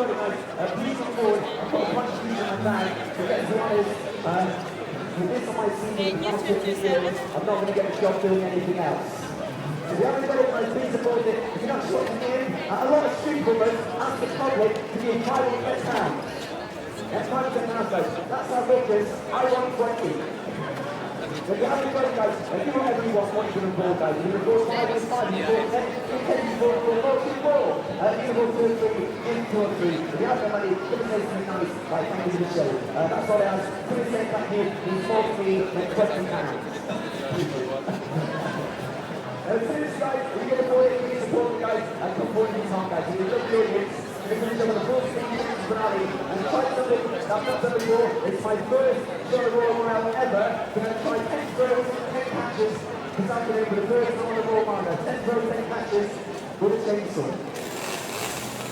got it, guys, please come forward. I've got a bunch of these in my bag. To get to be honest, with this on my CV, I'm not going to get a job doing anything else. If you haven't got it, guys, please support it. If you're not shotting in, a lot of street women ask the public to give 5 or 10 pounds. That's 5 or 10 pounds, guys. That's our victors. I want 20. If you haven't got it, guys, if you want everyone wants to report, guys, you report 5 and 5, you report 10, you can report 4, you report 2 or 3, in 2 or 3. If you have the money, give us something nice, like thank you for the show. That's all I ask. Put a cent back here, you support me, and 20 pounds. As soon as guys, if you get a boy, you support the guys, and come forward in time, guys. If you look the audience, you can show the full speed finale, and try something that I've not done before. It's my first show of Royal Royale ever. We're going to try 10 throws, 10 catches, this afternoon for the first time on the Royal Marker. 10 throws, 10 catches with a chainsaw.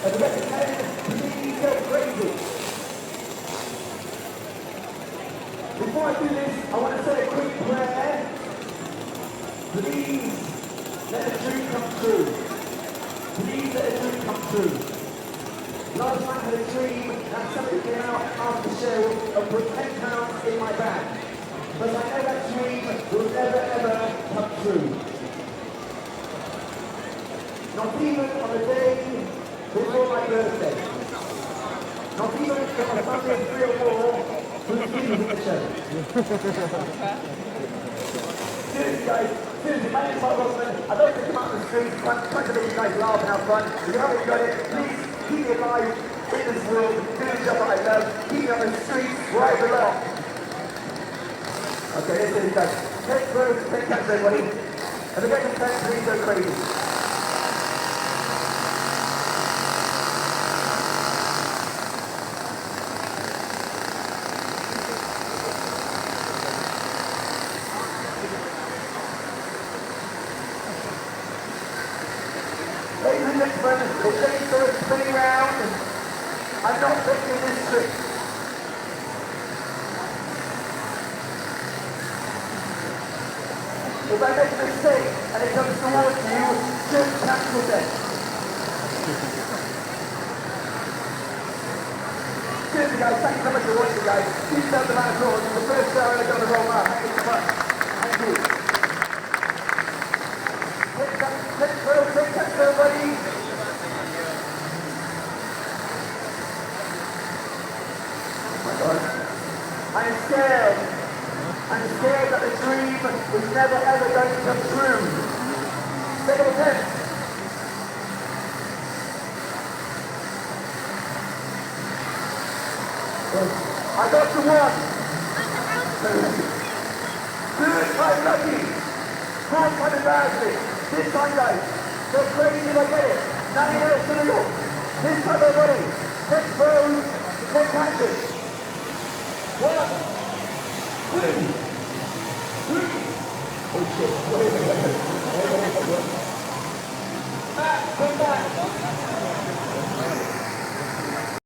And the rest of 10, please go crazy. Before I do this, I want to say a quick prayer. Please let a dream come true. Please let a dream come true. Last night I had a dream that somebody came out after the show and put 10 pounds in my bag. But I know that dream will never ever come true. Not even on the day before my birthday. Not even on a Sunday of 3 or 4 who's leaving the show. Seriously guys, seriously, my name's Mark Rossman. I don't think I'm out on the streets, trying to make you guys laugh out front. If you haven't got it, please keep me alive in this world, do the job that I love, keep me on the streets where I belong. Okay, let's do it guys. Take throws, take catches everybody. And the get to 10, please go crazy. Ladies and gentlemen, the chainsaw is spinning round. I'm not taking this trick. If I make a mistake and it comes towards you, just cancel it. Seriously guys, thank you so much for watching guys. Keep down the man applause. It's the first show I've ever done the Royal Mark. Thank you so much. Thank you. Take that, everybody. I'm scared. I'm scared that the dream is never ever going to come true. Take a attempt. I got to 1. 2, I'm lucky. 4, I'm embarrassing. This time guys, go crazy if I get it. 90 minutes to the York. This time everybody, 10 throws, 10 catches. 1, 2, 3. Oh shit.